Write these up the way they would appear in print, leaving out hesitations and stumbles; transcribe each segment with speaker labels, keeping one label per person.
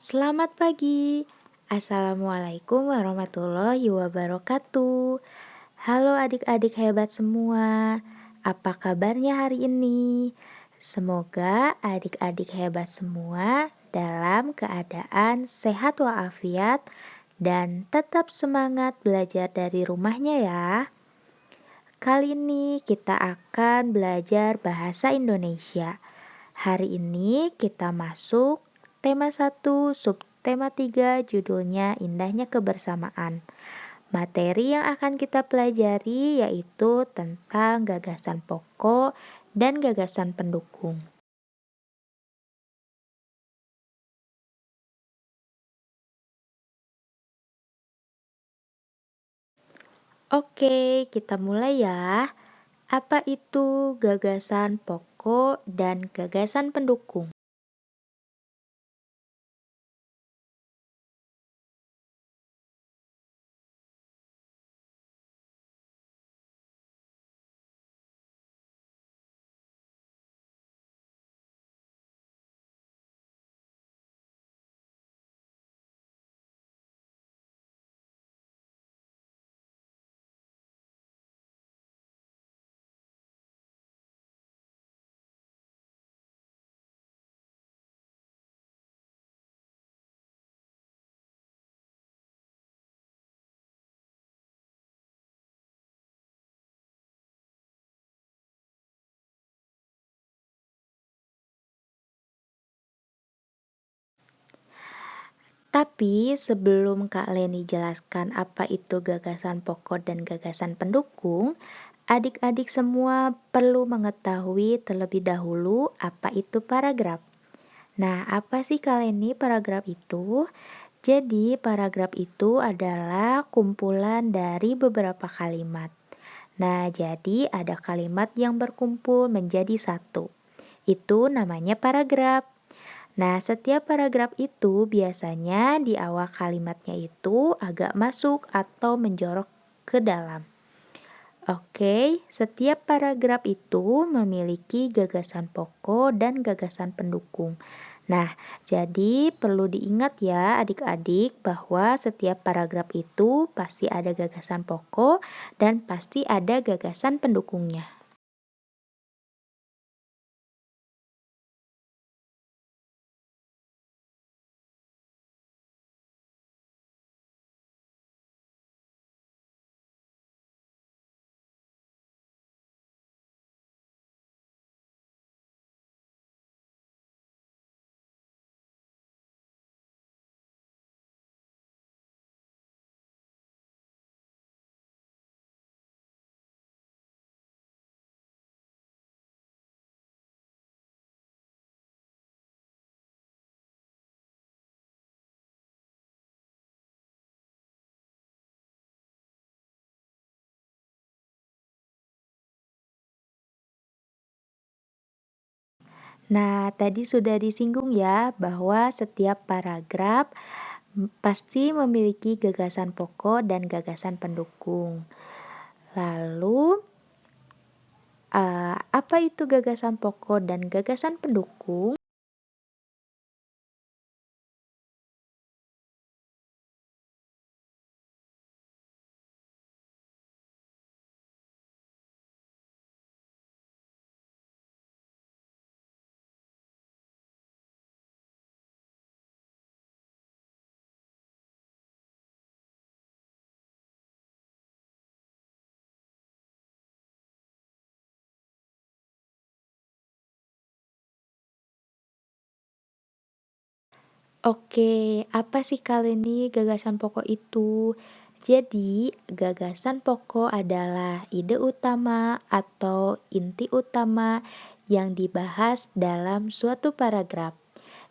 Speaker 1: Selamat pagi. Assalamualaikum warahmatullahi wabarakatuh. Halo adik-adik hebat semua. Apa kabarnya hari ini? Semoga adik-adik hebat semua dalam keadaan sehat walafiat dan tetap semangat belajar dari rumahnya ya. Kali ini kita akan belajar bahasa Indonesia. Hari ini kita masuk tema 1, subtema 3, judulnya Indahnya Kebersamaan. Materi yang akan kita pelajari yaitu tentang gagasan pokok dan gagasan pendukung. Oke, kita mulai ya. Apa itu gagasan pokok dan gagasan pendukung? Tapi sebelum Kak Leni jelaskan apa itu gagasan pokok dan gagasan pendukung, adik-adik semua perlu mengetahui terlebih dahulu apa itu paragraf. Nah, apa sih Kak Leni paragraf itu? Jadi, paragraf itu adalah kumpulan dari beberapa kalimat. Nah, jadi ada kalimat yang berkumpul menjadi satu. Itu namanya paragraf. Nah, setiap paragraf itu biasanya di awal kalimatnya itu agak masuk atau menjorok ke dalam. Oke, setiap paragraf itu memiliki gagasan pokok dan gagasan pendukung. Nah, jadi perlu diingat ya adik-adik bahwa setiap paragraf itu pasti ada gagasan pokok dan pasti ada gagasan pendukungnya. Nah, tadi sudah disinggung ya bahwa setiap paragraf pasti memiliki gagasan pokok dan gagasan pendukung. Lalu, apa itu gagasan pokok dan gagasan pendukung? Oke, apa sih kali ini gagasan pokok itu? Jadi, gagasan pokok adalah ide utama atau inti utama yang dibahas dalam suatu paragraf.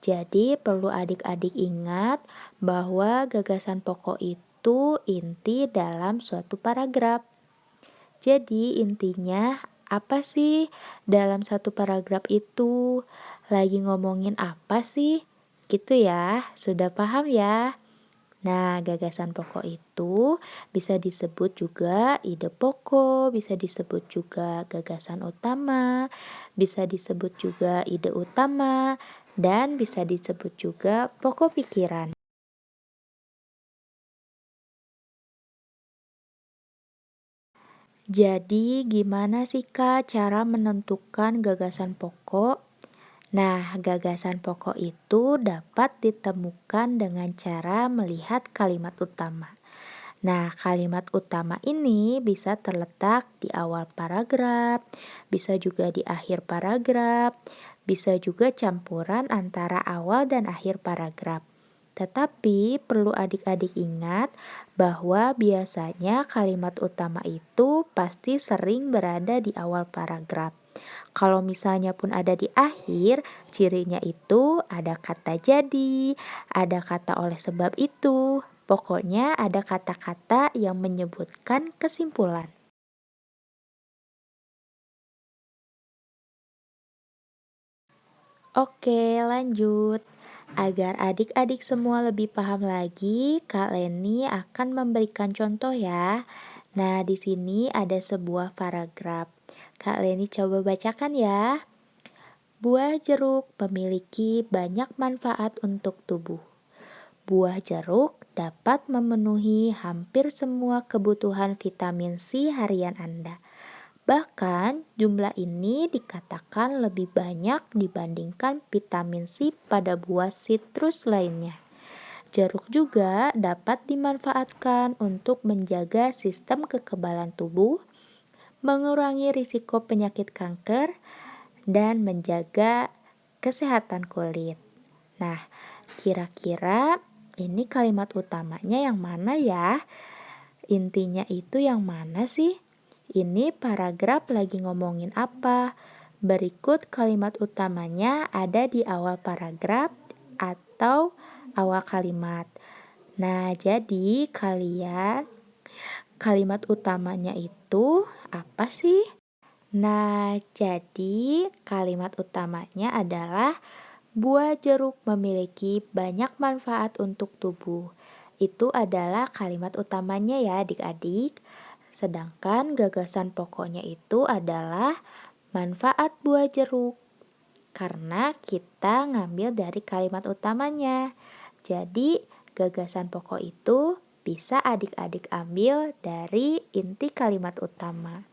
Speaker 1: Jadi, perlu adik-adik ingat bahwa gagasan pokok itu inti dalam suatu paragraf. Jadi, intinya apa sih dalam satu paragraf itu? Lagi ngomongin apa sih? Gitu ya, sudah paham ya? Nah, gagasan pokok itu bisa disebut juga ide pokok, bisa disebut juga gagasan utama, bisa disebut juga ide utama, dan bisa disebut juga pokok pikiran. Jadi, gimana sih Kak cara menentukan gagasan pokok? Nah, gagasan pokok itu dapat ditemukan dengan cara melihat kalimat utama. Nah, kalimat utama ini bisa terletak di awal paragraf, bisa juga di akhir paragraf, bisa juga campuran antara awal dan akhir paragraf. Tetapi perlu adik-adik ingat bahwa biasanya kalimat utama itu pasti sering berada di awal paragraf. Kalau misalnya pun ada di akhir, cirinya itu ada kata jadi, ada kata oleh sebab itu. Pokoknya ada kata-kata yang menyebutkan kesimpulan. Oke, lanjut. Agar adik-adik semua lebih paham lagi, Kak Leni akan memberikan contoh ya. Nah, di sini ada sebuah paragraf. Kak Leni coba bacakan ya. Buah jeruk memiliki banyak manfaat untuk tubuh. Buah jeruk dapat memenuhi hampir semua kebutuhan vitamin C harian Anda. Bahkan, jumlah ini dikatakan lebih banyak dibandingkan vitamin C pada buah sitrus lainnya. Jeruk juga dapat dimanfaatkan untuk menjaga sistem kekebalan tubuh, mengurangi risiko penyakit kanker, dan menjaga kesehatan kulit. Nah, kira-kira ini kalimat utamanya yang mana ya? Intinya itu yang mana sih? Ini paragraf lagi ngomongin apa? Berikut kalimat utamanya ada di awal paragraf atau awal kalimat. Nah, jadi kalimat utamanya itu apa sih? Nah, jadi kalimat utamanya adalah buah jeruk memiliki banyak manfaat untuk tubuh. Itu adalah kalimat utamanya ya adik-adik. Sedangkan gagasan pokoknya itu adalah manfaat buah jeruk. Karena kita ngambil dari kalimat utamanya. Jadi gagasan pokok itu bisa adik-adik ambil dari inti kalimat utama.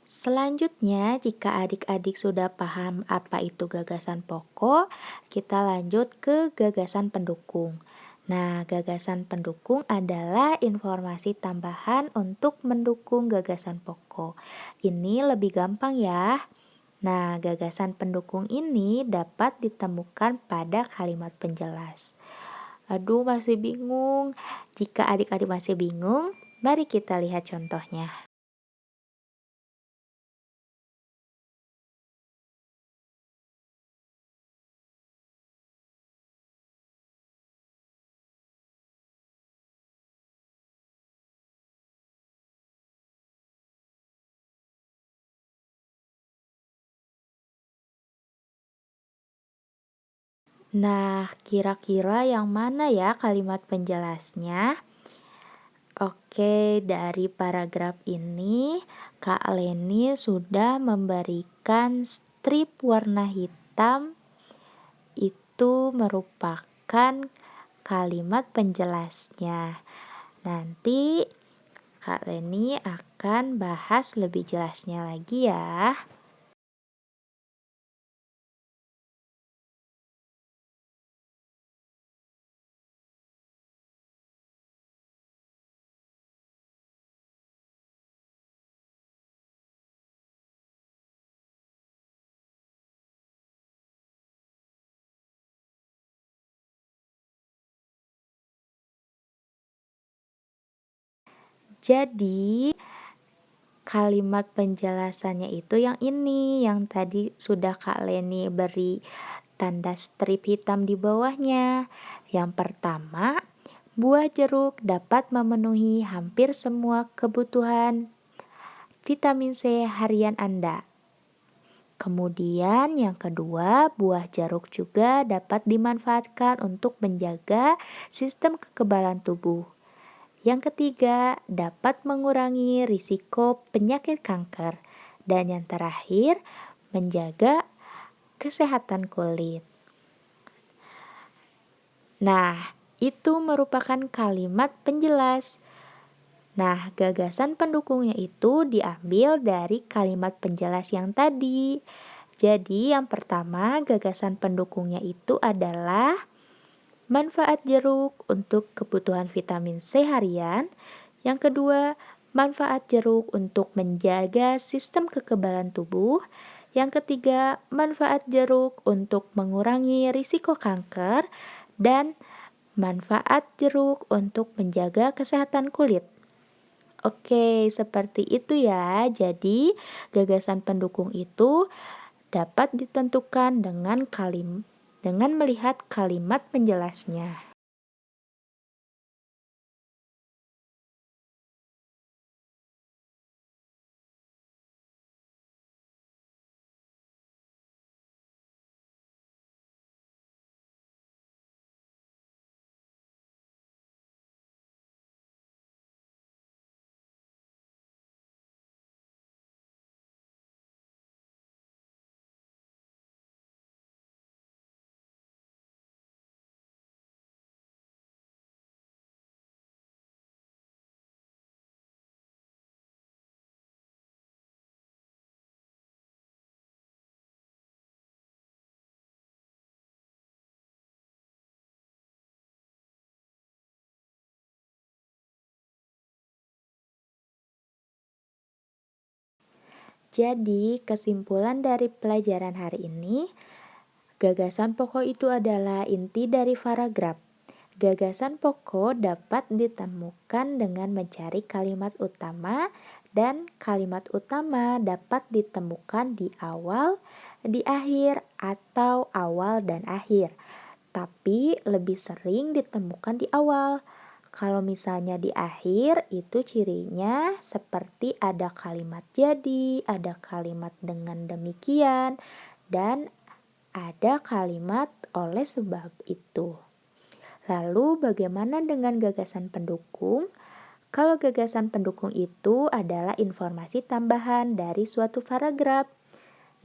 Speaker 1: Selanjutnya, jika adik-adik sudah paham apa itu gagasan pokok, kita lanjut ke gagasan pendukung. Nah, gagasan pendukung adalah informasi tambahan untuk mendukung gagasan pokok. Ini lebih gampang ya. Nah, gagasan pendukung ini dapat ditemukan pada kalimat penjelas. Aduh, masih bingung. Jika adik-adik masih bingung, mari kita lihat contohnya. Nah, kira-kira yang mana ya kalimat penjelasnya? Oke, dari paragraf ini, Kak Leni sudah memberikan strip warna hitam itu merupakan kalimat penjelasnya. Nanti Kak Leni akan bahas lebih jelasnya lagi ya. Jadi, kalimat penjelasannya itu yang ini, yang tadi sudah Kak Leni beri tanda strip hitam di bawahnya. Yang pertama, buah jeruk dapat memenuhi hampir semua kebutuhan vitamin C harian Anda. Kemudian yang kedua, buah jeruk juga dapat dimanfaatkan untuk menjaga sistem kekebalan tubuh. Yang ketiga, dapat mengurangi risiko penyakit kanker. Dan yang terakhir, menjaga kesehatan kulit. Nah, itu merupakan kalimat penjelas. Nah, gagasan pendukungnya itu diambil dari kalimat penjelas yang tadi. Jadi, yang pertama, gagasan pendukungnya itu adalah manfaat jeruk untuk kebutuhan vitamin C harian. Yang kedua, manfaat jeruk untuk menjaga sistem kekebalan tubuh. Yang ketiga, manfaat jeruk untuk mengurangi risiko kanker. Dan manfaat jeruk untuk menjaga kesehatan kulit. Oke, seperti itu ya. Jadi, gagasan pendukung itu dapat ditentukan dengan melihat kalimat penjelasnya. Jadi, kesimpulan dari pelajaran hari ini, gagasan pokok itu adalah inti dari paragraf. Gagasan pokok dapat ditemukan dengan mencari kalimat utama, dan kalimat utama dapat ditemukan di awal, di akhir, atau awal dan akhir. Tapi lebih sering ditemukan di awal. Kalau misalnya di akhir, itu cirinya seperti ada kalimat jadi, ada kalimat dengan demikian, dan ada kalimat oleh sebab itu. Lalu bagaimana dengan gagasan pendukung? Kalau gagasan pendukung itu adalah informasi tambahan dari suatu paragraf.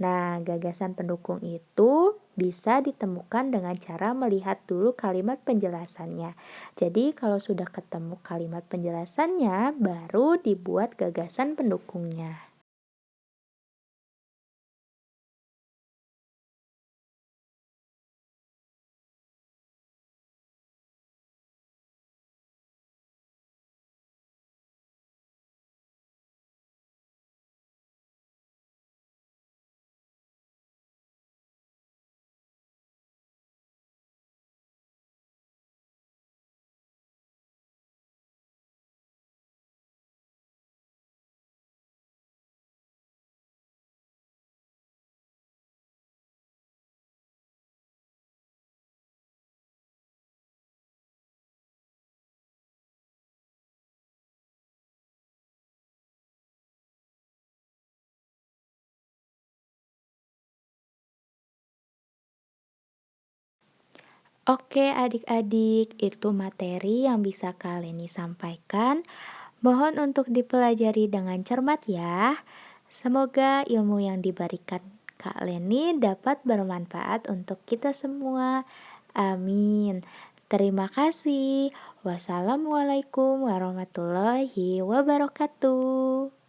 Speaker 1: Nah, gagasan pendukung itu bisa ditemukan dengan cara melihat dulu kalimat penjelasannya. Jadi, kalau sudah ketemu kalimat penjelasannya, baru dibuat gagasan pendukungnya. Oke, adik-adik, itu materi yang bisa Kak Leni sampaikan. Mohon untuk dipelajari dengan cermat ya. Semoga ilmu yang diberikan Kak Leni dapat bermanfaat untuk kita semua. Amin. Terima kasih. Wassalamualaikum warahmatullahi wabarakatuh.